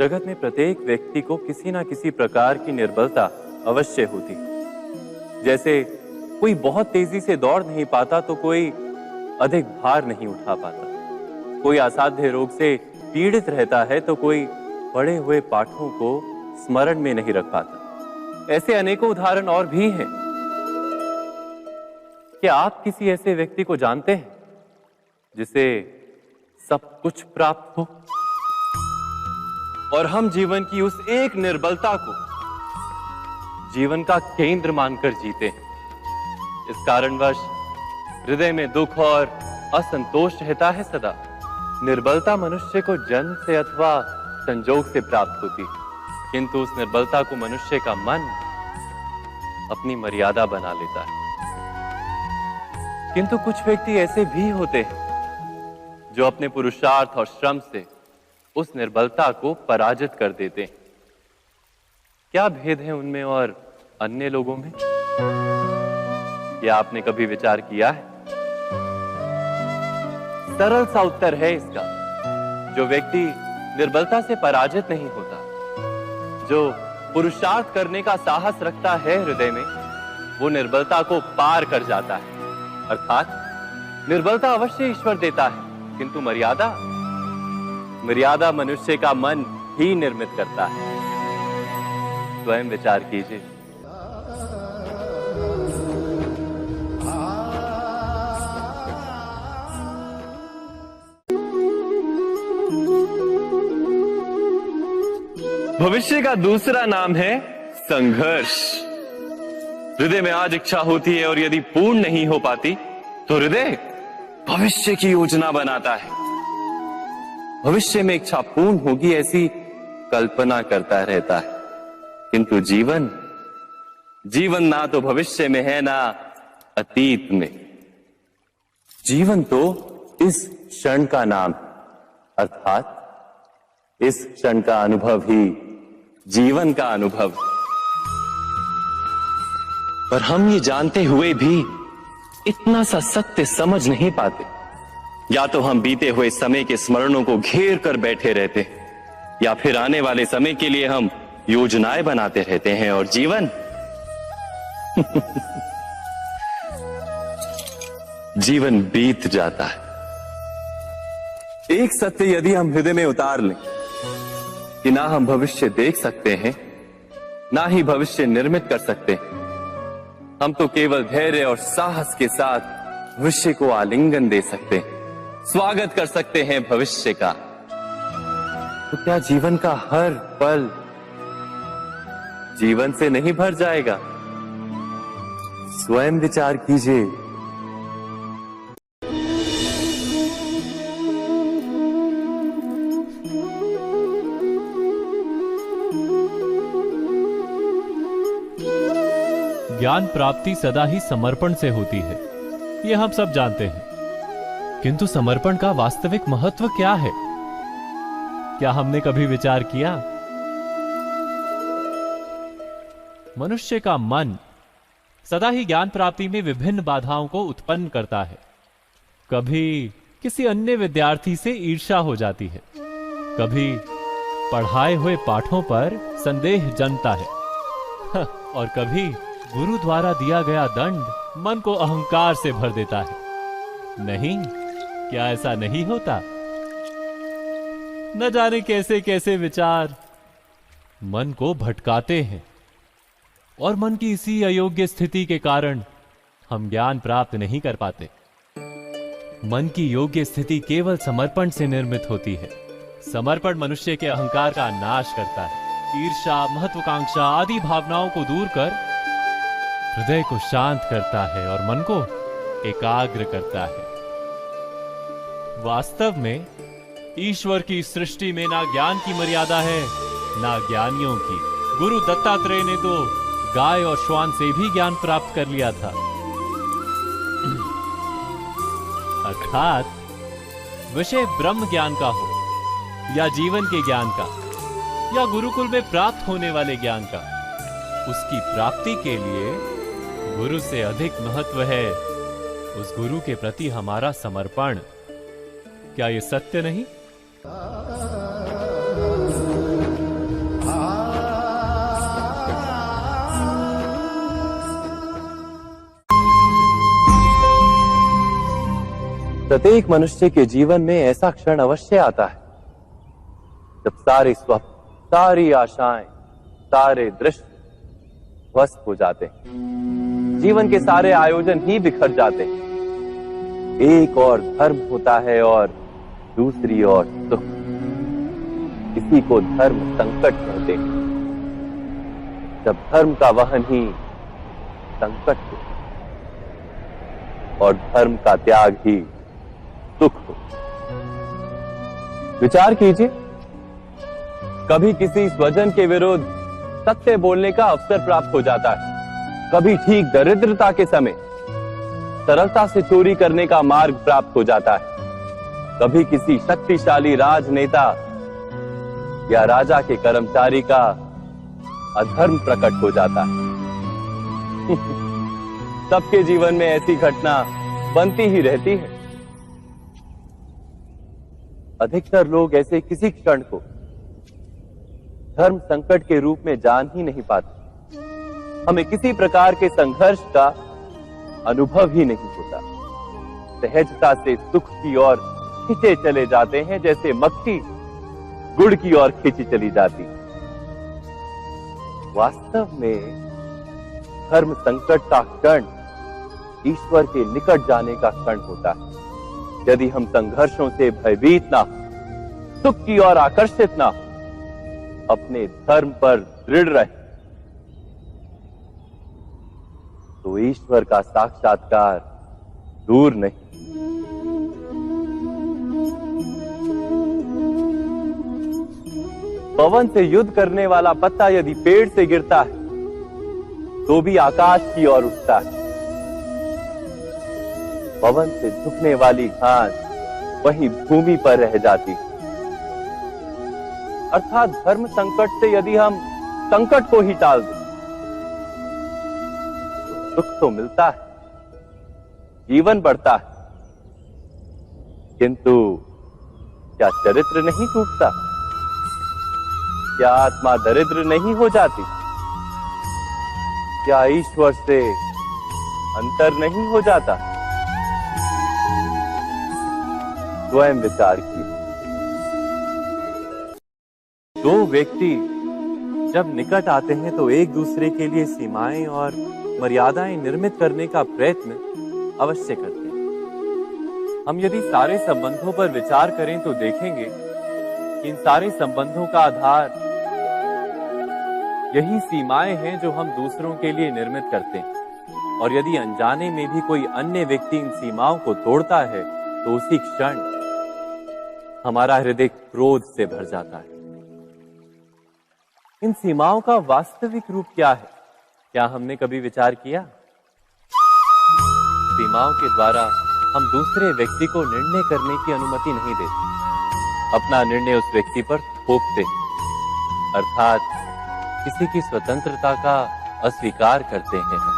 जगत में प्रत्येक व्यक्ति को किसी ना किसी प्रकार की निर्बलता अवश्य होती। जैसे कोई बहुत तेजी से दौड़ नहीं पाता तो कोई अधिक भार नहीं उठा पाता, कोई असाध्य रोग से पीड़ित रहता है तो कोई पढ़े हुए पाठों को स्मरण में नहीं रख पाता। ऐसे अनेकों उदाहरण और भी हैं। क्या आप किसी ऐसे व्यक्ति को जानते हैं जिसे सब कुछ प्राप्त हो और हम जीवन की उस एक निर्बलता को जीवन का केंद्र मानकर जीते हैं? इस कारणवश हृदय में दुख और असंतोष रहता है सदा। निर्बलता मनुष्य को जन्म से अथवा संजोग से प्राप्त होती, किंतु उस निर्बलता को मनुष्य का मन अपनी मर्यादा बना लेता है। किंतु कुछ व्यक्ति ऐसे भी होते हैं जो अपने पुरुषार्थ और श्रम से उस निर्बलता को पराजित कर देते हैं। क्या भेद है उनमें और अन्य लोगों में? क्या आपने कभी विचार किया है? सरल सा उत्तर है इसका। जो व्यक्ति निर्बलता से पराजित नहीं होता, जो पुरुषार्थ करने का साहस रखता है हृदय में, वो निर्बलता को पार कर जाता है। अर्थात निर्बलता अवश्य ईश्वर देता है, किंतु मर्यादा मनुष्य का मन ही निर्मित करता है। स्वयं विचार कीजिए। भविष्य का दूसरा नाम है संघर्ष। हृदय में आज इच्छा होती है और यदि पूर्ण नहीं हो पाती तो हृदय भविष्य की योजना बनाता है। भविष्य में इच्छा पूर्ण होगी ऐसी कल्पना करता रहता है, किंतु जीवन ना तो भविष्य में है ना अतीत में। जीवन तो इस क्षण का नाम, अर्थात इस क्षण का अनुभव ही जीवन का अनुभव। पर हम ये जानते हुए भी इतना सा सत्य समझ नहीं पाते। या तो हम बीते हुए समय के स्मरणों को घेर कर बैठे रहते, या फिर आने वाले समय के लिए हम योजनाएं बनाते रहते हैं और जीवन जीवन बीत जाता है। एक सत्य यदि हम हृदय में उतार लें कि ना हम भविष्य देख सकते हैं, ना ही भविष्य निर्मित कर सकते हैं, हम तो केवल धैर्य और साहस के साथ भविष्य को आलिंगन दे सकते हैं, स्वागत कर सकते हैं भविष्य का। तो क्या जीवन का हर पल जीवन से नहीं भर जाएगा? स्वयं विचार कीजिए। ज्ञान प्राप्ति सदा ही समर्पण से होती है, यह हम सब जानते हैं। किंतु समर्पण का वास्तविक महत्व क्या है? क्या हमने कभी विचार किया? मनुष्य का मन सदा ही ज्ञान प्राप्ति में विभिन्न बाधाओं को उत्पन्न करता है। कभी किसी अन्य विद्यार्थी से ईर्ष्या हो जाती है, कभी पढ़ाए हुए पाठों पर संदेह जन्मता है और कभी गुरु द्वारा दिया गया दंड मन को अहंकार से भर देता है। नहीं, क्या ऐसा नहीं होता? न जाने कैसे कैसे विचार मन को भटकाते हैं और मन की इसी अयोग्य स्थिति के कारण हम ज्ञान प्राप्त नहीं कर पाते। मन की योग्य स्थिति केवल समर्पण से निर्मित होती है। समर्पण मनुष्य के अहंकार का नाश करता है, ईर्ष्या, महत्वाकांक्षा आदि भावनाओं को दूर कर हृदय को शांत करता है और मन को एकाग्र करता है। वास्तव में ईश्वर की सृष्टि में ना ज्ञान की मर्यादा है ना ज्ञानियों की। गुरु दत्तात्रेय ने तो गाय और श्वान से भी ज्ञान प्राप्त कर लिया था। अर्थात विषय ब्रह्म ज्ञान का हो या जीवन के ज्ञान का या गुरुकुल में प्राप्त होने वाले ज्ञान का, उसकी प्राप्ति के लिए गुरु से अधिक महत्व है उस गुरु के प्रति हमारा समर्पण। क्या ये सत्य नहीं? प्रत्येक मनुष्य के जीवन में ऐसा क्षण अवश्य आता है जब सारे स्वप्न, सारी आशाएं, सारे दृश्य ध्वस्त हो जाते हैं। जीवन के सारे आयोजन ही बिखर जाते हैं। एक और धर्म होता है और दूसरी ओर सुख। इसी को धर्म संकट कहते हैं। जब धर्म का वहन ही संकट हो और धर्म का त्याग ही सुख हो। विचार कीजिए, कभी किसी स्वजन के विरुद्ध सत्य बोलने का अवसर प्राप्त हो जाता है, कभी ठीक दरिद्रता के समय सरलता से चोरी करने का मार्ग प्राप्त हो जाता है, कभी किसी शक्तिशाली राजनेता या राजा के कर्मचारी का अधर्म प्रकट हो जाता है। सबके जीवन में ऐसी घटना बनती ही रहती है। अधिकतर लोग ऐसे किसी क्षण को धर्म संकट के रूप में जान ही नहीं पाते। हमें किसी प्रकार के संघर्ष का अनुभव ही नहीं होता। सहजता से सुख की ओर खींचे चले जाते हैं, जैसे मक्खी गुड़ की ओर खींची चली जाती। वास्तव में धर्म संकट का क्षण ईश्वर के निकट जाने का क्षण होता है। यदि हम संघर्षों से भयभीत ना हो, सुख की ओर आकर्षित ना हो, अपने धर्म पर दृढ़ रहे, तो ईश्वर का साक्षात्कार दूर नहीं। पवन से युद्ध करने वाला पत्ता यदि पेड़ से गिरता है तो भी आकाश की ओर उठता है। पवन से झुकने वाली घास वहीं भूमि पर रह जाती है। अर्थात धर्म संकट से यदि हम संकट को ही टाल दें तो सुख तो मिलता है, जीवन बढ़ता है, किंतु क्या चरित्र नहीं टूटता? क्या आत्मा दरिद्र नहीं हो जाती? क्या ईश्वर से अंतर नहीं हो जाता? स्वयं विचार कीजिए। दो व्यक्ति जब निकट आते हैं तो एक दूसरे के लिए सीमाएं और मर्यादाएं निर्मित करने का प्रयत्न अवश्य करते हैं। हम यदि सारे संबंधों पर विचार करें तो देखेंगे कि इन सारे संबंधों का आधार यही सीमाएं हैं जो हम दूसरों के लिए निर्मित करते हैं। और यदि अनजाने में भी कोई अन्य व्यक्ति इन सीमाओं को तोड़ता है तो उसी क्षण हमारा हृदय क्रोध से भर जाता है। इन सीमाओं का वास्तविक रूप क्या है? क्या हमने कभी विचार किया? सीमाओं के द्वारा हम दूसरे व्यक्ति को निर्णय करने की अनुमति नहीं देते। अपना निर्णय उस व्यक्ति पर थोपते, अर्थात किसी की स्वतंत्रता का अस्वीकार करते हैं हम।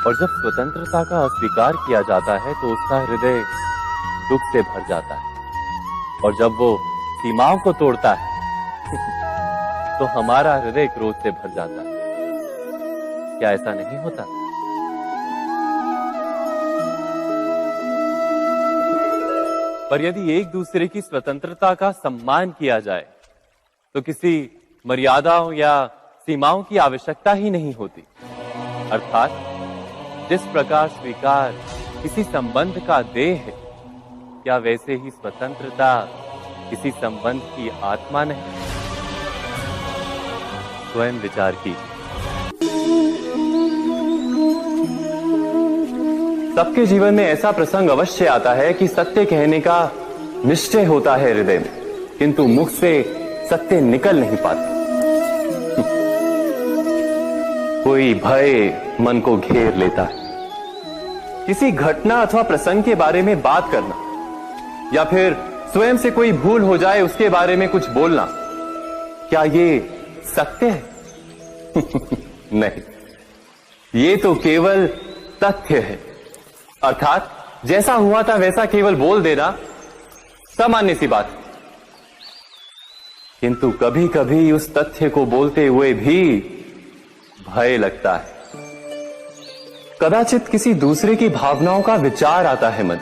और जब स्वतंत्रता का अस्वीकार किया जाता है तो उसका हृदय दुख से भर जाता है। और जब वो सीमाओं को तोड़ता है तो हमारा हृदय क्रोध से भर जाता है। क्या ऐसा नहीं होता? पर यदि एक दूसरे की स्वतंत्रता का सम्मान किया जाए तो किसी मर्यादाओं या सीमाओं की आवश्यकता ही नहीं होती। अर्थात जिस प्रकार स्वीकार किसी संबंध का देह है, क्या वैसे ही स्वतंत्रता किसी संबंध की आत्मा नहीं? स्वयं विचार कीजिए। सबके जीवन में ऐसा प्रसंग अवश्य आता है कि सत्य कहने का निश्चय होता है हृदय में, किंतु मुख से सत्य निकल नहीं पाता। कोई भय मन को घेर लेता है। किसी घटना अथवा प्रसंग के बारे में बात करना या फिर स्वयं से कोई भूल हो जाए उसके बारे में कुछ बोलना, क्या ये सत्य है? नहीं, ये तो केवल तथ्य है। अर्थात जैसा हुआ था वैसा केवल बोल देना सामान्य सी बात। किंतु कभी कभी उस तथ्य को बोलते हुए भी भय लगता है। कदाचित किसी दूसरे की भावनाओं का विचार आता है मन।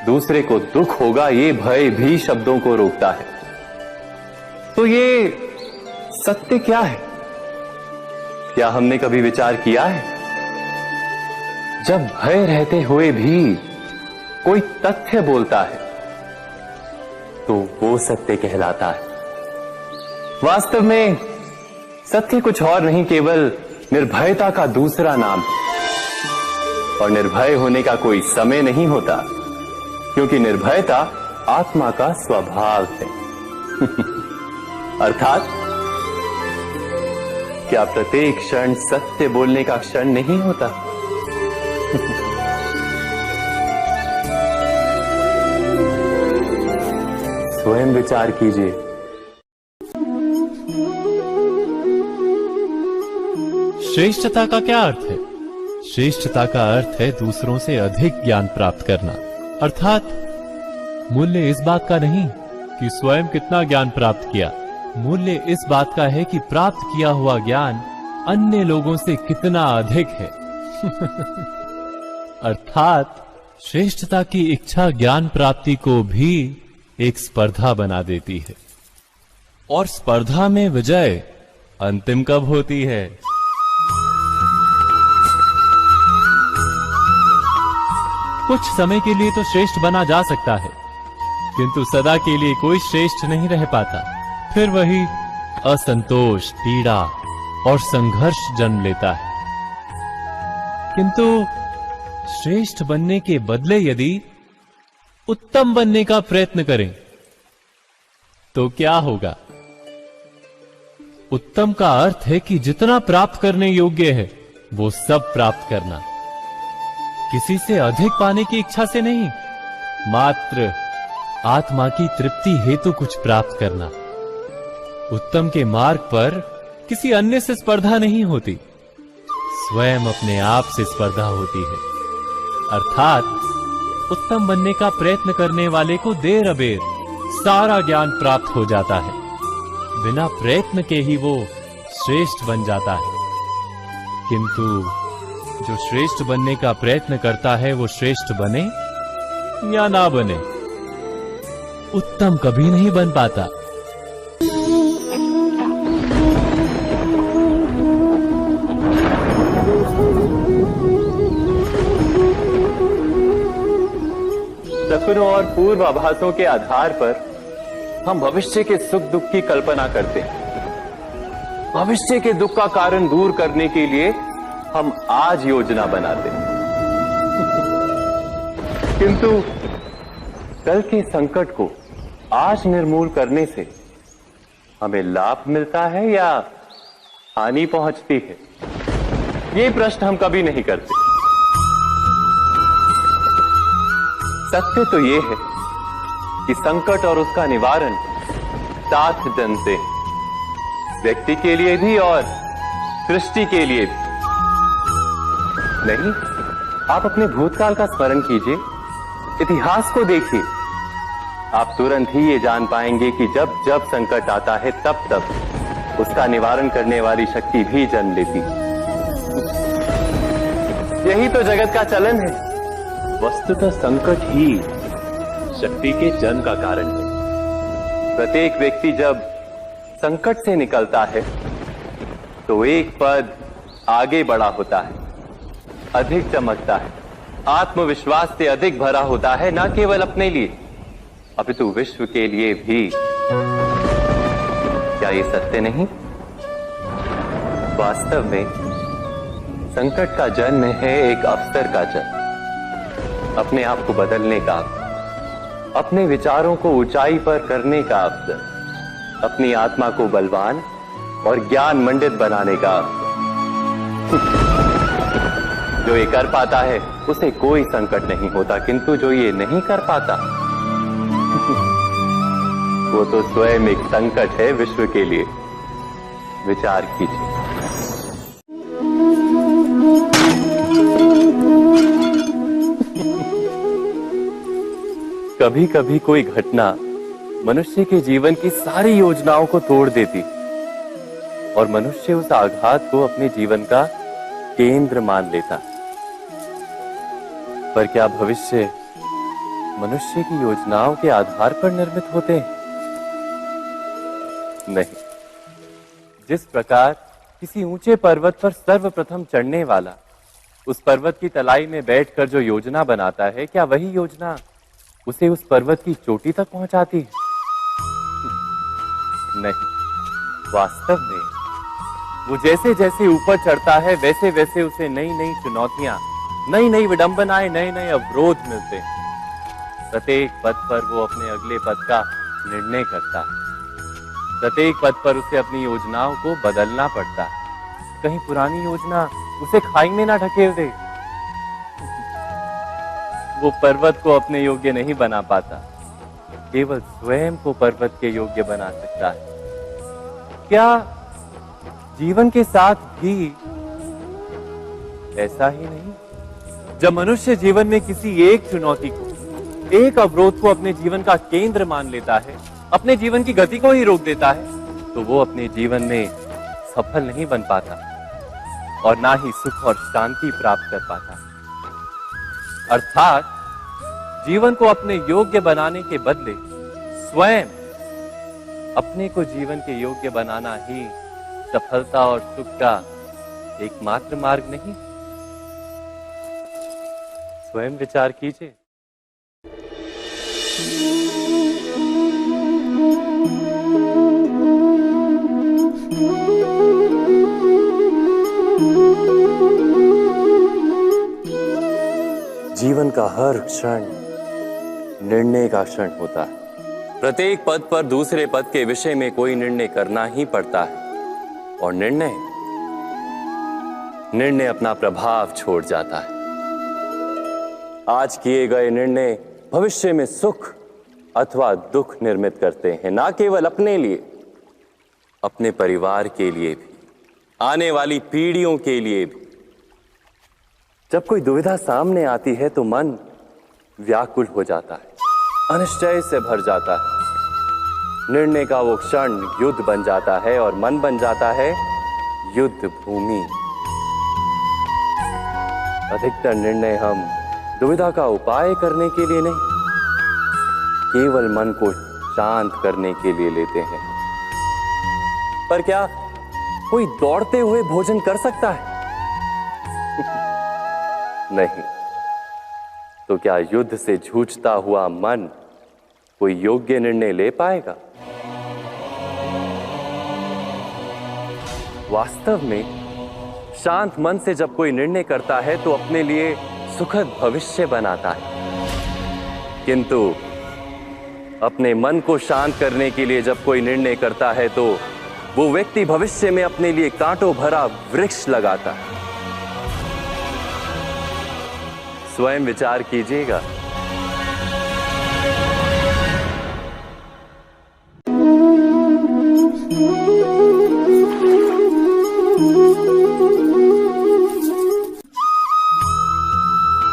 दूसरे को दुख होगा ये भय भी शब्दों को रोकता है। तो ये सत्य क्या है? क्या हमने कभी विचार किया है? जब भय रहते हुए भी कोई तथ्य बोलता है तो वो सत्य कहलाता है। वास्तव में सत्य कुछ और नहीं, केवल निर्भयता का दूसरा नाम है। और निर्भय होने का कोई समय नहीं होता, क्योंकि निर्भयता आत्मा का स्वभाव है। अर्थात क्या प्रत्येक क्षण सत्य बोलने का क्षण नहीं होता? स्वयं विचार कीजिए। श्रेष्ठता का क्या अर्थ है? श्रेष्ठता का अर्थ है दूसरों से अधिक ज्ञान प्राप्त करना। अर्थात मूल्य इस बात का नहीं कि स्वयं कितना ज्ञान प्राप्त किया, मूल्य इस बात का है कि प्राप्त किया हुआ ज्ञान अन्य लोगों से कितना अधिक है। अर्थात श्रेष्ठता की इच्छा ज्ञान प्राप्ति को भी एक स्पर्धा बना देती है। और स्पर्धा में विजय अंतिम कब होती है? कुछ समय के लिए तो श्रेष्ठ बना जा सकता है, किंतु सदा के लिए कोई श्रेष्ठ नहीं रह पाता। फिर वही असंतोष, पीड़ा और संघर्ष जन्म लेता है। किंतु श्रेष्ठ बनने के बदले यदि उत्तम बनने का प्रयत्न करें तो क्या होगा? उत्तम का अर्थ है कि जितना प्राप्त करने योग्य है वो सब प्राप्त करना, किसी से अधिक पाने की इच्छा से नहीं, मात्र आत्मा की तृप्ति हेतु कुछ प्राप्त करना। उत्तम के मार्ग पर किसी अन्य से स्पर्धा नहीं होती, स्वयं अपने आप से स्पर्धा होती है। अर्थात उत्तम बनने का प्रयत्न करने वाले को देर अबेर सारा ज्ञान प्राप्त हो जाता है, बिना प्रयत्न के ही वो श्रेष्ठ बन जाता है। किंतु जो श्रेष्ठ बनने का प्रयत्न करता है वो श्रेष्ठ बने या ना बने, उत्तम कभी नहीं बन पाता। सपनों और पूर्वाभासों के आधार पर हम भविष्य के सुख दुख की कल्पना करते हैं। भविष्य के दुख का कारण दूर करने के लिए हम आज योजना बनाते हैं। किंतु कल के संकट को आज निर्मूल करने से हमें लाभ मिलता है या हानि पहुंचती है? ये प्रश्न हम कभी नहीं करते। सत्य तो ये है कि संकट और उसका निवारण साथ जन से, व्यक्ति के लिए भी और सृष्टि के लिए भी। नहीं, आप अपने भूतकाल का स्मरण कीजिए, इतिहास को देखिए। आप तुरंत ही ये जान पाएंगे कि जब जब संकट आता है तब तब उसका निवारण करने वाली शक्ति भी जन्म लेती है। यही तो जगत का चलन है। वस्तुतः संकट ही शक्ति के जन्म का कारण है। प्रत्येक व्यक्ति जब संकट से निकलता है तो एक पद आगे बढ़ा होता है, अधिक चमकता है, आत्मविश्वास से अधिक भरा होता है, न केवल अपने लिए अपितु विश्व के लिए भी। क्या ये सत्य नहीं? वास्तव में संकट का जन्म है एक अवसर का जन्म, अपने आप को बदलने का, अपने विचारों को ऊंचाई पर करने का अवसर, अपनी आत्मा को बलवान और ज्ञान मंडित बनाने का अवसर। जो ये कर पाता है उसे कोई संकट नहीं होता, किंतु जो ये नहीं कर पाता वो तो स्वयं एक संकट है विश्व के लिए। विचार कीजिए। कभी कभी कोई घटना मनुष्य के जीवन की सारी योजनाओं को तोड़ देती और मनुष्य उस आघात को अपने जीवन का केंद्र मान लेता। पर क्या भविष्य मनुष्य की योजनाओं के आधार पर निर्मित होते हैं? नहीं। जिस प्रकार किसी ऊंचे पर्वत पर सर्वप्रथम चढ़ने वाला उस पर्वत की तलाई में बैठकर जो योजना बनाता है, क्या वही योजना उसे उस पर्वत की चोटी तक पहुंचाती है? नहीं। वास्तव में वो जैसे जैसे ऊपर चढ़ता है वैसे वैसे उसे नई नई चुनौतियां, नई नई विडंबनाएं, नए नए अवरोध मिलते हैं। प्रत्येक पद पर वो अपने अगले पद का निर्णय करता है। प्रत्येक पद पर उसे अपनी योजनाओं को बदलना पड़ता है। कहीं पुरानी योजना उसे खाई में ना ढकेल दे। वो पर्वत को अपने योग्य नहीं बना पाता, केवल स्वयं को पर्वत के योग्य बना सकता है। क्या जीवन के साथ भी ऐसा ही नहीं? जब मनुष्य जीवन में किसी एक चुनौती को, एक अवरोध को अपने जीवन का केंद्र मान लेता है, अपने जीवन की गति को ही रोक देता है, तो वो अपने जीवन में सफल नहीं बन पाता और ना ही सुख और शांति प्राप्त कर पाता। अर्थात जीवन को अपने योग्य बनाने के बदले स्वयं अपने को जीवन के योग्य बनाना ही सफलता और सुख का एकमात्र मार्ग नहीं। स्वयं विचार कीजिए। जीवन का हर क्षण निर्णय का क्षण होता है। प्रत्येक पद पर दूसरे पद के विषय में कोई निर्णय करना ही पड़ता है और निर्णय अपना प्रभाव छोड़ जाता है। आज किए गए निर्णय भविष्य में सुख अथवा दुख निर्मित करते हैं, ना केवल अपने लिए, अपने परिवार के लिए भी, आने वाली पीढ़ियों के लिए भी। जब कोई दुविधा सामने आती है तो मन व्याकुल हो जाता है, अनिश्चय से भर जाता है। निर्णय का वो क्षण युद्ध बन जाता है और मन बन जाता है युद्ध भूमि। अधिकतर निर्णय हम दुविधा का उपाय करने के लिए नहीं, केवल मन को शांत करने के लिए लेते हैं। पर क्या कोई दौड़ते हुए भोजन कर सकता है? नहीं। तो क्या युद्ध से जूझता हुआ मन कोई योग्य निर्णय ले पाएगा? वास्तव में शांत मन से जब कोई निर्णय करता है तो अपने लिए सुखद भविष्य बनाता है, किंतु अपने मन को शांत करने के लिए जब कोई निर्णय करता है तो वो व्यक्ति भविष्य में अपने लिए कांटों भरा वृक्ष लगाता है। स्वयं विचार कीजिएगा।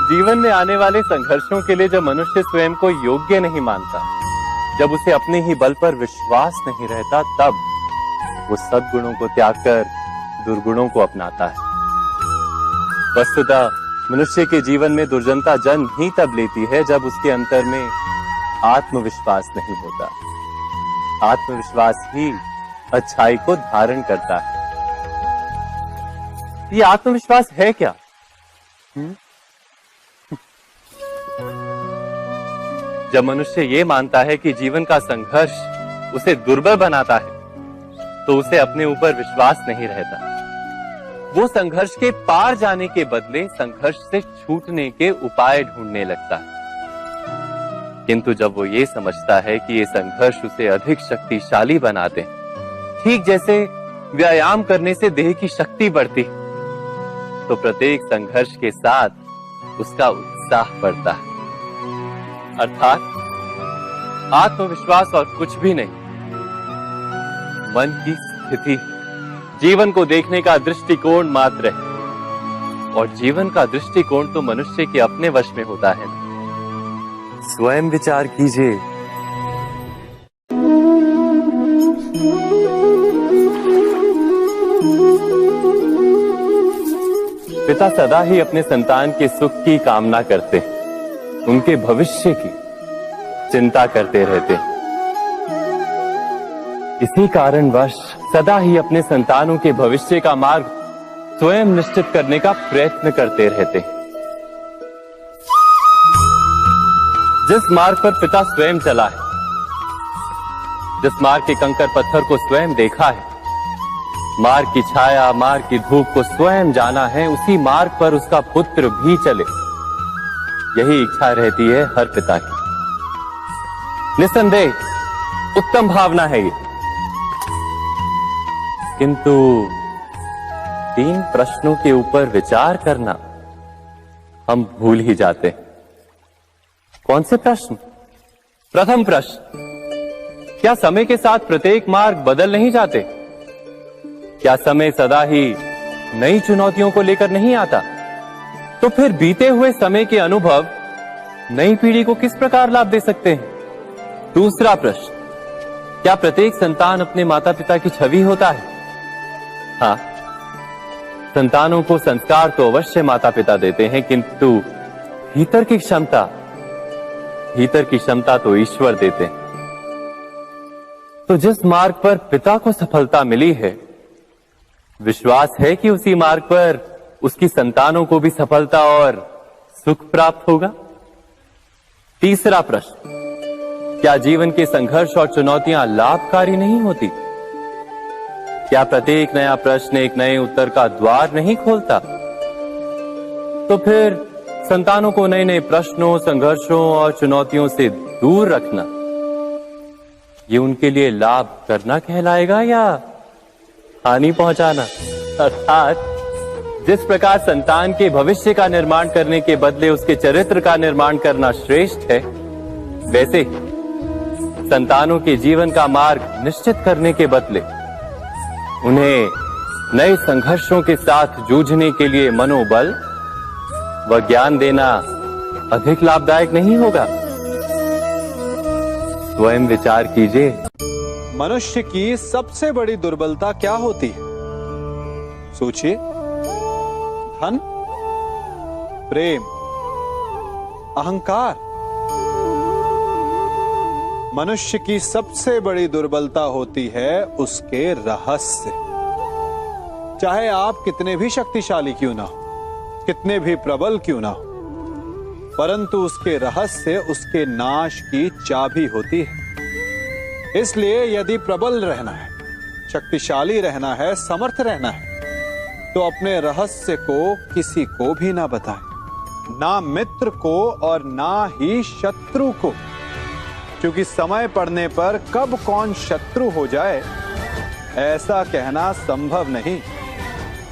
जीवन में आने वाले संघर्षों के लिए जब मनुष्य स्वयं को योग्य नहीं मानता, जब उसे अपने ही बल पर विश्वास नहीं रहता, तब वो सद्गुणों को त्याग कर दुर्गुणों को अपनाता है। वस्तुतः मनुष्य के जीवन में दुर्जनता जन्म ही तब लेती है जब उसके अंतर में आत्मविश्वास नहीं होता। आत्मविश्वास ही अच्छाई को धारण करता है। ये आत्मविश्वास है क्या? जब मनुष्य ये मानता है कि जीवन का संघर्ष उसे दुर्बल बनाता है, तो उसे अपने ऊपर विश्वास नहीं रहता। वो संघर्ष के पार जाने के बदले संघर्ष से छूटने के उपाय ढूंढने लगता है। किंतु जब वो ये समझता है कि ये संघर्ष उसे अधिक शक्तिशाली बनाते हैं, ठीक जैसे व्यायाम करने से देह की शक्ति बढ़ती, तो प्रत्येक संघर्ष के साथ उसका उत्साह बढ़ता है। अर्थात आत्मविश्वास और कुछ भी नहीं, मन की स्थिति, जीवन को देखने का दृष्टिकोण मात्र है। और जीवन का दृष्टिकोण तो मनुष्य के अपने वश में होता है। स्वयं विचार कीजिए। पिता सदा ही अपने संतान के सुख की कामना करते, उनके भविष्य की चिंता करते रहते। इसी कारणवश सदा ही अपने संतानों के भविष्य का मार्ग स्वयं निश्चित करने का प्रयत्न करते रहते। जिस मार्ग पर पिता स्वयं चला है, जिस मार्ग के कंकर पत्थर को स्वयं देखा है, मार्ग की छाया, मार्ग की धूप को स्वयं जाना है, उसी मार्ग पर उसका पुत्र भी चले, यही इच्छा रहती है हर पिता की। निस्संदेह उत्तम भावना है ये, किंतु 3 प्रश्नों के ऊपर विचार करना हम भूल ही जाते हैं। कौन से प्रश्न? प्रथम प्रश्न, क्या समय के साथ प्रत्येक मार्ग बदल नहीं जाते? क्या समय सदा ही नई चुनौतियों को लेकर नहीं आता? तो फिर बीते हुए समय के अनुभव नई पीढ़ी को किस प्रकार लाभ दे सकते हैं? दूसरा प्रश्न, क्या प्रत्येक संतान अपने माता पिता की छवि होता है? हाँ, संतानों को संस्कार तो अवश्य माता पिता देते हैं, किंतु भीतर की क्षमता तो ईश्वर देते हैं। तो जिस मार्ग पर पिता को सफलता मिली है, विश्वास है कि उसी मार्ग पर उसकी संतानों को भी सफलता और सुख प्राप्त होगा। तीसरा प्रश्न, क्या जीवन के संघर्ष और चुनौतियां लाभकारी नहीं होती? क्या प्रत्येक नया प्रश्न एक नए उत्तर का द्वार नहीं खोलता? तो फिर संतानों को नए नए प्रश्नों, संघर्षों और चुनौतियों से दूर रखना, ये उनके लिए लाभ करना कहलाएगा या हानि पहुंचाना? अर्थात जिस प्रकार संतान के भविष्य का निर्माण करने के बदले उसके चरित्र का निर्माण करना श्रेष्ठ है, वैसे संतानों के जीवन का मार्ग निश्चित करने के बदले उन्हें नए संघर्षों के साथ जूझने के लिए मनोबल व ज्ञान देना अधिक लाभदायक नहीं होगा? स्वयं विचार कीजिए। मनुष्य की सबसे बड़ी दुर्बलता क्या होती है? सोचिए। धन, प्रेम, अहंकार। मनुष्य की सबसे बड़ी दुर्बलता होती है उसके रहस्य। चाहे आप कितने भी शक्तिशाली क्यों ना हो, कितने भी प्रबल क्यों ना हो, परंतु उसके रहस्य उसके नाश की चाबी होती है। इसलिए यदि प्रबल रहना है, शक्तिशाली रहना है, समर्थ रहना है, तो अपने रहस्य को किसी को भी ना बताएं, ना मित्र को और ना ही शत्रु को, क्योंकि समय पड़ने पर कब कौन शत्रु हो जाए ऐसा कहना संभव नहीं।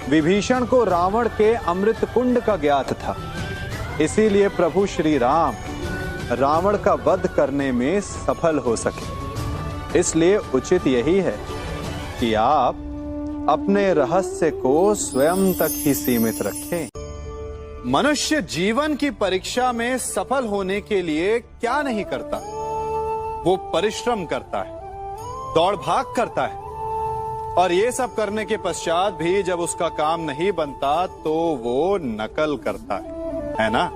विभीषण को रावण के अमृत कुंड का ज्ञात था, इसीलिए प्रभु श्री राम रावण का वध करने में सफल हो सके। इसलिए उचित यही है कि आप अपने रहस्य को स्वयं तक ही सीमित रखें। मनुष्य जीवन की परीक्षा में सफल होने के लिए क्या नहीं करता? वो परिश्रम करता है, दौड़ भाग करता है, और ये सब करने के पश्चात भी जब उसका काम नहीं बनता तो वो नकल करता है ना?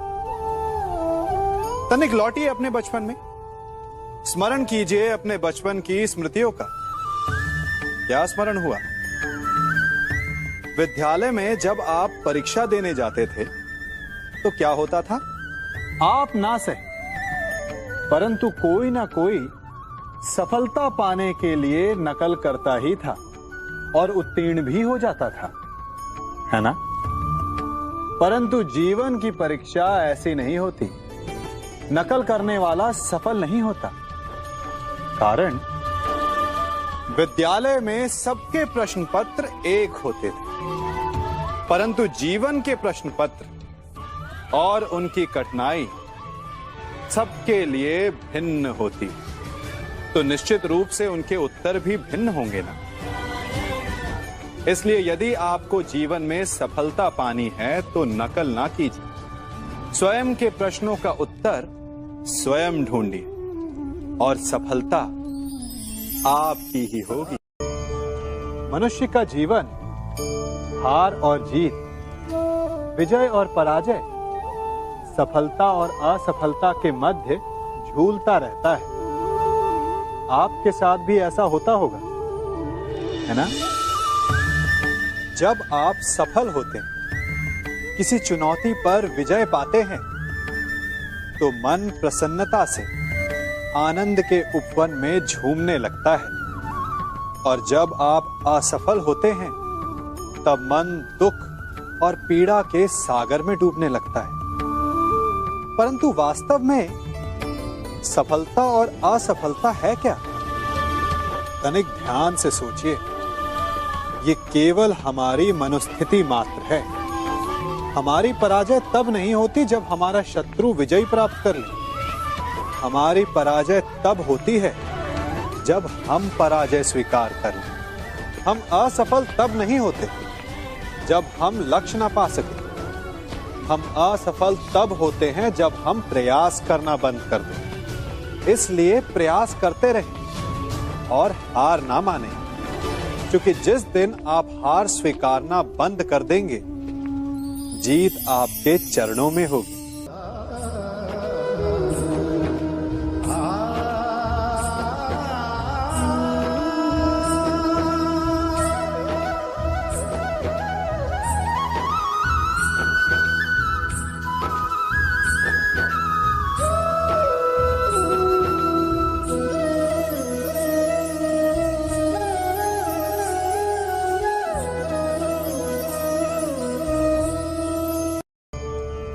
तनिक लौटिए अपने बचपन में, स्मरण कीजिए अपने बचपन की स्मृतियों का। क्या स्मरण हुआ? विद्यालय में जब आप परीक्षा देने जाते थे तो क्या होता था? आप ना सही, परंतु कोई ना कोई सफलता पाने के लिए नकल करता ही था और उत्तीर्ण भी हो जाता था, है ना? परंतु जीवन की परीक्षा ऐसी नहीं होती। नकल करने वाला सफल नहीं होता। कारण विद्यालय में सबके प्रश्न पत्र एक होते थे, परंतु जीवन के प्रश्न पत्र और उनकी कठिनाई सबके लिए भिन्न होती, तो निश्चित रूप से उनके उत्तर भी भिन्न होंगे ना। इसलिए यदि आपको जीवन में सफलता पानी है तो नकल ना कीजिए, स्वयं के प्रश्नों का उत्तर स्वयं ढूंढिए और सफलता आपकी ही होगी। मनुष्य का जीवन हार और जीत विजय और पराजय, सफलता और असफलता के मध्य झूलता रहता है। आपके साथ भी ऐसा होता होगा, है ना? जब आप सफल होते हैं, किसी चुनौती पर विजय पाते हैं, तो मन प्रसन्नता से आनंद के उपवन में झूमने लगता है। और जब आप असफल होते हैं, तब मन दुख और पीड़ा के सागर में डूबने लगता है। परंतु वास्तव में सफलता और असफलता है क्या? तनिक ध्यान से सोचिए। ये केवल हमारी मनोस्थिति मात्र है। हमारी पराजय तब नहीं होती जब हमारा शत्रु विजय प्राप्त कर ले। हमारी पराजय तब होती है जब हम पराजय स्वीकार कर लें। हम असफल तब नहीं होते जब हम लक्ष्य ना पा सके। हम असफल तब होते हैं जब हम प्रयास करना बंद कर दें। इसलिए प्रयास करते रहें और हार ना मानें, क्योंकि जिस दिन आप हार स्वीकारना बंद कर देंगे, जीत आपके चरणों में होगी।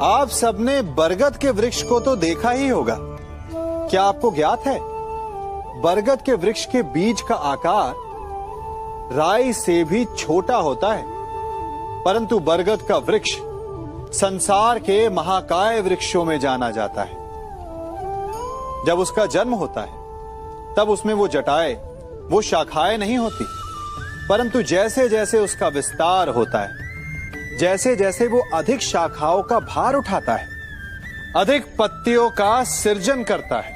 आप सबने बरगद के वृक्ष को तो देखा ही होगा। क्या आपको ज्ञात है, बरगद के वृक्ष के बीज का आकार राई से भी छोटा होता है। परंतु बरगद का वृक्ष संसार के महाकाय वृक्षों में जाना जाता है। जब उसका जन्म होता है, तब उसमें वो जटाएं, वो शाखाएं नहीं होती। परंतु जैसे जैसे उसका विस्तार होता है, जैसे जैसे वो अधिक शाखाओं का भार उठाता है, अधिक पत्तियों का सृजन करता है,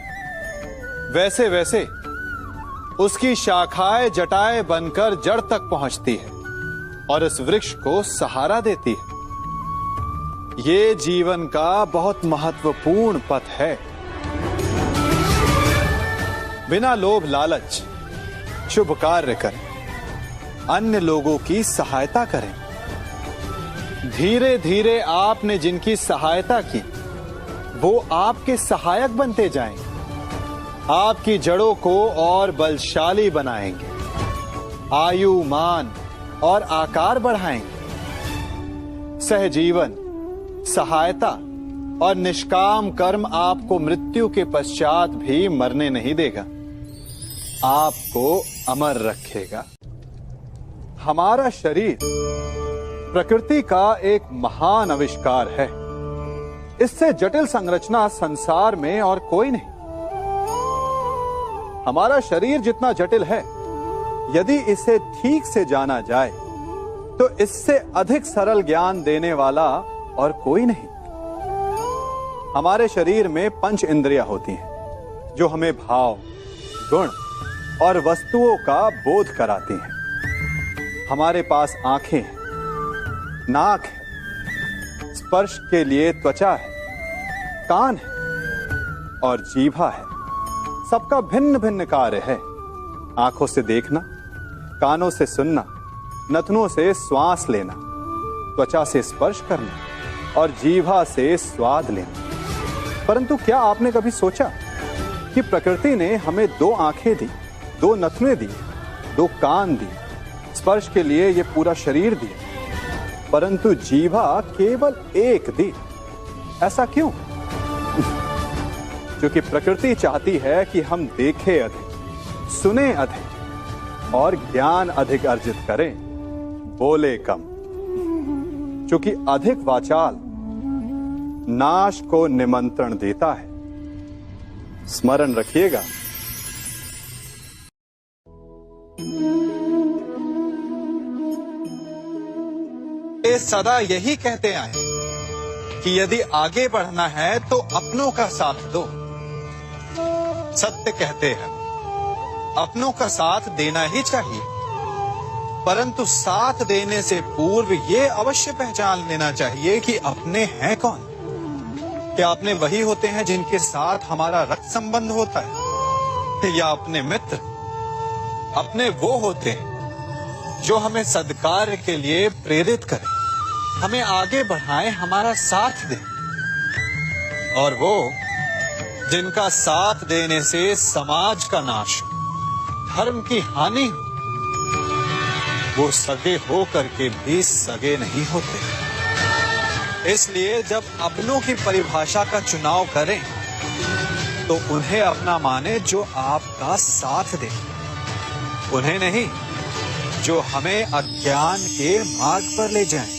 वैसे वैसे उसकी शाखाएं जटाएं बनकर जड़ तक पहुंचती है और इस वृक्ष को सहारा देती है। ये जीवन का बहुत महत्वपूर्ण पथ है। बिना लोभ लालच शुभ कार्य करें, अन्य लोगों की सहायता करें। धीरे धीरे आपने जिनकी सहायता की, वो आपके सहायक बनते जाएंगे, आपकी जड़ों को और बलशाली बनाएंगे, आयु मान और आकार बढ़ाएंगे। सहजीवन, सहायता और निष्काम कर्म आपको मृत्यु के पश्चात भी मरने नहीं देगा, आपको अमर रखेगा। हमारा शरीर प्रकृति का एक महान आविष्कार है। इससे जटिल संरचना संसार में और कोई नहीं। हमारा शरीर जितना जटिल है, यदि इसे ठीक से जाना जाए, तो इससे अधिक सरल ज्ञान देने वाला और कोई नहीं। हमारे शरीर में 5 इंद्रियां होती हैं, जो हमें भाव, गुण और वस्तुओं का बोध कराती हैं। हमारे पास आंखें हैं, नाक है, स्पर्श के लिए त्वचा है, कान है और जीभा है। सबका भिन्न भिन्न कार्य है। आंखों से देखना, कानों से सुनना, नथनों से श्वास लेना, त्वचा से स्पर्श करना और जीभा से स्वाद लेना। परंतु क्या आपने कभी सोचा कि प्रकृति ने हमें 2 आंखें दी, 2 नथने दी, 2 कान दी, स्पर्श के लिए ये पूरा शरीर दिया, परंतु जीभा केवल 1 दी? ऐसा क्यों? क्योंकि प्रकृति चाहती है कि हम देखें अधिक, सुने अधिक और ज्ञान अधिक अर्जित करें, बोले कम। क्योंकि अधिक वाचाल नाश को निमंत्रण देता है। स्मरण रखिएगा। ये सदा यही कहते आए कि यदि आगे बढ़ना है तो अपनों का साथ दो। सत्य कहते हैं, अपनों का साथ देना ही चाहिए। परंतु साथ देने से पूर्व ये अवश्य पहचान लेना चाहिए कि अपने हैं कौन। क्या अपने वही होते हैं जिनके साथ हमारा रक्त संबंध होता है, या अपने मित्र? अपने वो होते हैं जो हमें सद्कार्य के लिए प्रेरित करें, हमें आगे बढ़ाएं, हमारा साथ दें। और वो जिनका साथ देने से समाज का नाश, धर्म की हानि हो, वो सगे हो करके भी सगे नहीं होते। इसलिए जब अपनों की परिभाषा का चुनाव करें तो उन्हें अपना माने जो आपका साथ दे, उन्हें नहीं जो हमें अज्ञान के मार्ग पर ले जाएं।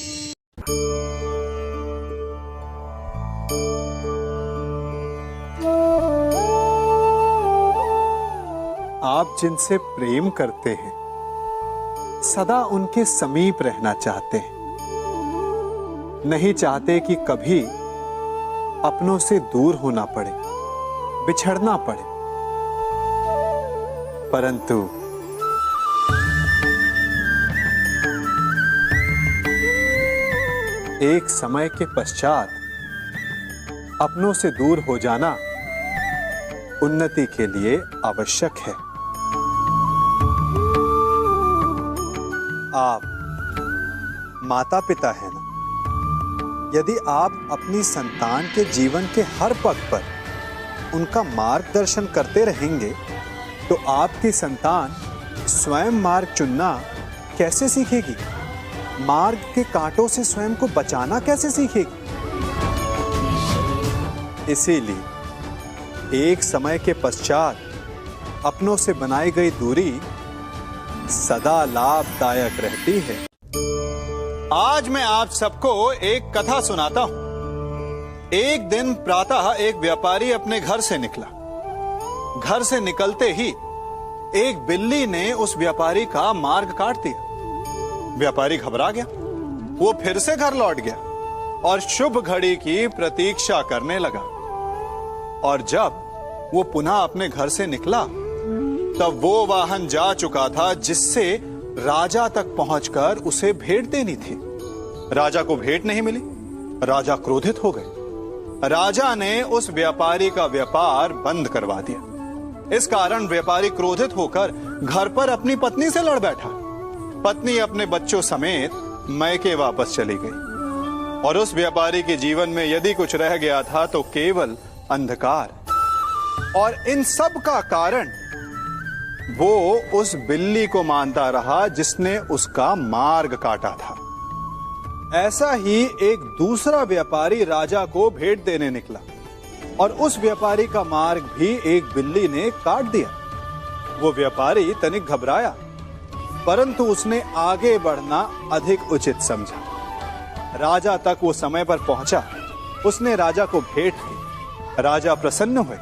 आप जिनसे प्रेम करते हैं सदा उनके समीप रहना चाहते हैं, नहीं चाहते कि कभी अपनों से दूर होना पड़े, बिछड़ना पड़े। परंतु एक समय के पश्चात अपनों से दूर हो जाना उन्नति के लिए आवश्यक है। आप माता पिता हैं ना, यदि आप अपनी संतान के जीवन के हर पग पर उनका मार्गदर्शन करते रहेंगे तो आपकी संतान स्वयं मार्ग चुनना कैसे सीखेगी, मार्ग के कांटों से स्वयं को बचाना कैसे सीखेगी। इसीलिए एक समय के पश्चात अपनों से बनाई गई दूरी सदा लाभदायक रहती है। आज मैं आप सबको एक कथा सुनाता हूं। एक दिन प्रातः एक व्यापारी अपने घर से निकला। घर से निकलते ही एक बिल्ली ने उस व्यापारी का मार्ग काट दिया। व्यापारी घबरा गया, वो फिर से घर लौट गया और शुभ घड़ी की प्रतीक्षा करने लगा। और जब वो पुनः अपने घर से निकला तब वो वाहन जा चुका था जिससे राजा तक पहुंचकर उसे भेंट देनी थी। राजा को भेंट नहीं मिली, राजा क्रोधित हो गए। राजा ने उस व्यापारी का व्यापार बंद करवा दिया। इस कारण व्यापारी क्रोधित होकर घर पर अपनी पत्नी से लड़ बैठा। पत्नी अपने बच्चों समेत मैके वापस चली गई और उस व्यापारी के जीवन में यदि कुछ रह गया था तो केवल अंधकार। और इन सब का कारण वो उस बिल्ली को मानता रहा जिसने उसका मार्ग काटा था। ऐसा ही एक दूसरा व्यापारी राजा को भेंट देने निकला और उस व्यापारी का मार्ग भी एक बिल्ली ने काट दिया। वो व्यापारी तनिक घबराया, परंतु उसने आगे बढ़ना अधिक उचित समझा। राजा तक वो समय पर पहुंचा। उसने राजा को भेंट दी। राजा प्रसन्न हुए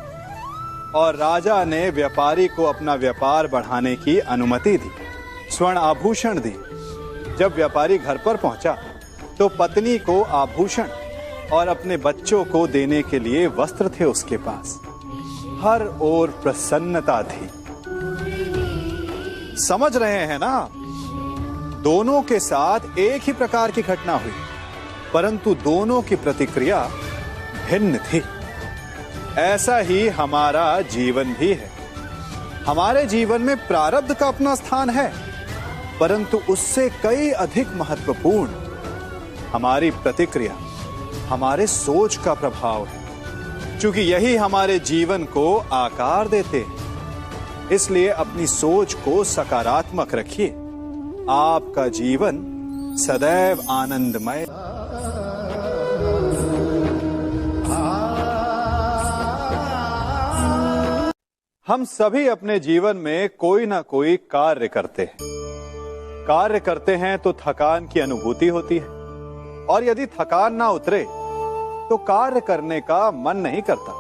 और राजा ने व्यापारी को अपना व्यापार बढ़ाने की अनुमति दी, स्वर्ण आभूषण दी। जब व्यापारी घर पर पहुंचा तो पत्नी को आभूषण और अपने बच्चों को देने के लिए वस्त्र थे उसके पास। हर ओर प्रसन्नता थी। समझ रहे हैं ना, दोनों के साथ एक ही प्रकार की घटना हुई, परंतु दोनों की प्रतिक्रिया भिन्न थी। ऐसा ही हमारा जीवन भी है। हमारे जीवन में प्रारब्ध का अपना स्थान है, परंतु उससे कई अधिक महत्वपूर्ण हमारी प्रतिक्रिया, हमारे सोच का प्रभाव है, क्योंकि यही हमारे जीवन को आकार देते हैं। इसलिए अपनी सोच को सकारात्मक रखिए। आपका जीवन सदैव आनंदमय। हम सभी अपने जीवन में कोई ना कोई कार्य करते हैं। कार्य करते हैं तो थकान की अनुभूति होती है, और यदि थकान ना उतरे तो कार्य करने का मन नहीं करता।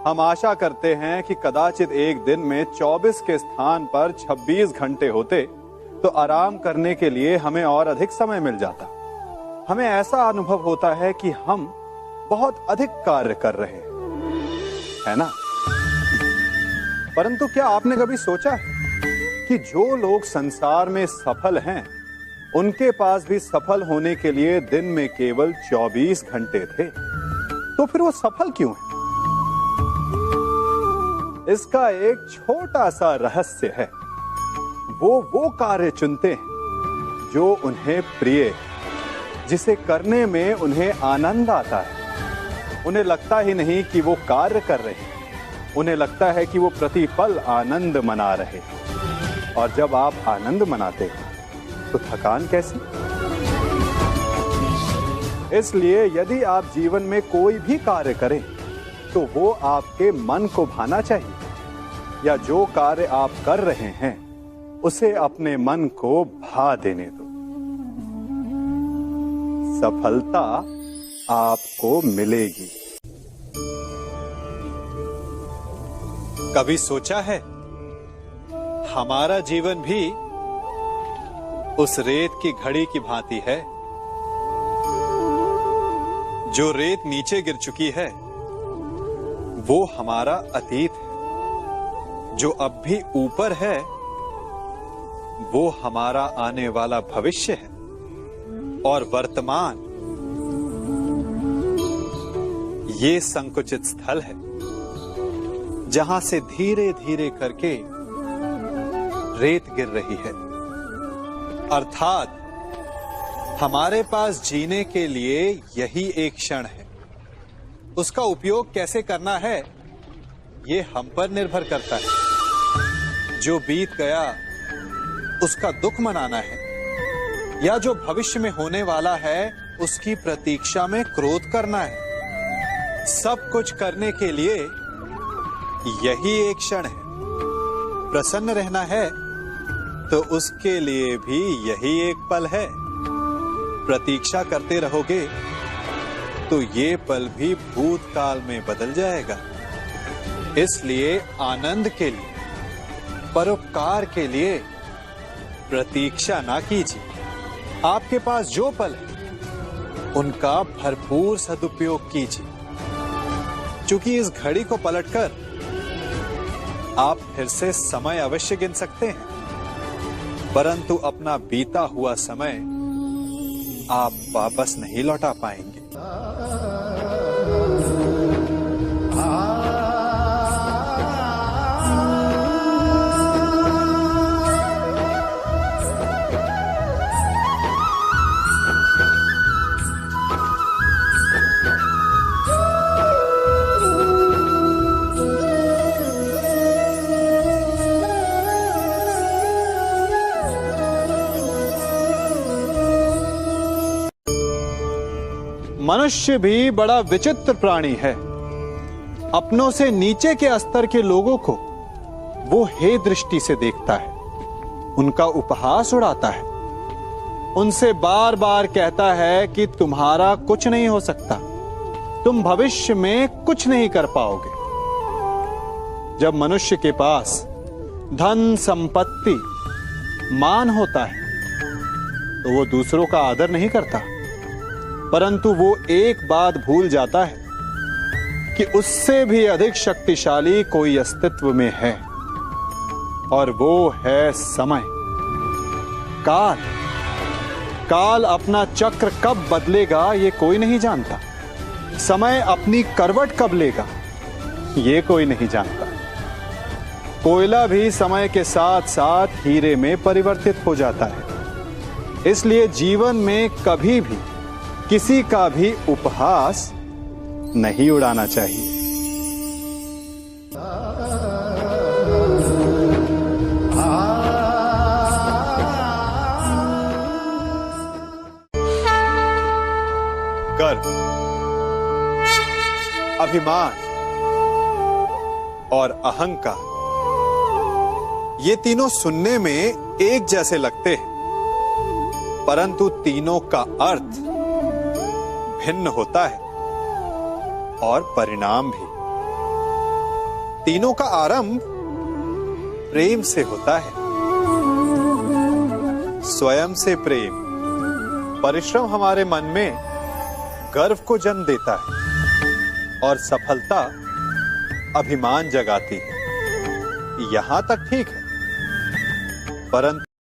हम आशा करते हैं कि कदाचित एक दिन में 24 के स्थान पर 26 घंटे होते तो आराम करने के लिए हमें और अधिक समय मिल जाता। हमें ऐसा अनुभव होता है कि हम बहुत अधिक कार्य कर रहे हैं, है ना? परंतु क्या आपने कभी सोचा है कि जो लोग संसार में सफल हैं, उनके पास भी सफल होने के लिए दिन में केवल 24 घंटे थे। तो फिर वो सफल क्यों है? इसका एक छोटा सा रहस्य है। वो कार्य चुनते हैं जो उन्हें प्रिय है, जिसे करने में उन्हें आनंद आता है। उन्हें लगता ही नहीं कि वो कार्य कर रहे हैं, उन्हें लगता है कि वो प्रतिपल आनंद मना रहे हैं। और जब आप आनंद मनाते हैं तो थकान कैसी? इसलिए यदि आप जीवन में कोई भी कार्य करें तो वो आपके मन को भाना चाहिए, या जो कार्य आप कर रहे हैं उसे अपने मन को भा देने दो। सफलता आपको मिलेगी। कभी सोचा है हमारा जीवन भी उस रेत की घड़ी की भांति है? जो रेत नीचे गिर चुकी है वो हमारा अतीत है, जो अब भी ऊपर है वो हमारा आने वाला भविष्य है, और वर्तमान ये संकुचित स्थल है जहां से धीरे धीरे करके रेत गिर रही है। अर्थात हमारे पास जीने के लिए यही एक क्षण है। उसका उपयोग कैसे करना है ये हम पर निर्भर करता है। जो बीत गया उसका दुख मनाना है, या जो भविष्य में होने वाला है उसकी प्रतीक्षा में क्रोध करना है। सब कुछ करने के लिए यही एक क्षण है। प्रसन्न रहना है तो उसके लिए भी यही एक पल है। प्रतीक्षा करते रहोगे तो ये पल भी भूतकाल में बदल जाएगा। इसलिए आनंद के लिए, परोपकार के लिए प्रतीक्षा ना कीजिए। आपके पास जो पल है उनका भरपूर सदुपयोग कीजिए, क्योंकि इस घड़ी को पलटकर आप फिर से समय अवश्य गिन सकते हैं, परंतु अपना बीता हुआ समय आप वापस नहीं लौटा पाएंगे। मनुष्य भी बड़ा विचित्र प्राणी है। अपनों से नीचे के स्तर के लोगों को वो हे दृष्टि से देखता है, उनका उपहास उड़ाता है, उनसे बार बार कहता है कि तुम्हारा कुछ नहीं हो सकता, तुम भविष्य में कुछ नहीं कर पाओगे। जब मनुष्य के पास धन, संपत्ति, मान होता है तो वो दूसरों का आदर नहीं करता, परंतु वो एक बात भूल जाता है कि उससे भी अधिक शक्तिशाली कोई अस्तित्व में है, और वो है समय। काल। काल अपना चक्र कब बदलेगा ये कोई नहीं जानता। समय अपनी करवट कब लेगा ये कोई नहीं जानता। कोयला भी समय के साथ साथ हीरे में परिवर्तित हो जाता है। इसलिए जीवन में कभी भी किसी का भी उपहास नहीं उड़ाना चाहिए। गर्व, अभिमान और अहंकार, ये तीनों सुनने में एक जैसे लगते हैं, परंतु तीनों का अर्थ भिन्न होता है और परिणाम भी। तीनों का आरंभ प्रेम से होता है। स्वयं से प्रेम, परिश्रम हमारे मन में गर्व को जन्म देता है और सफलता अभिमान जगाती है। यहां तक ठीक है, परंतु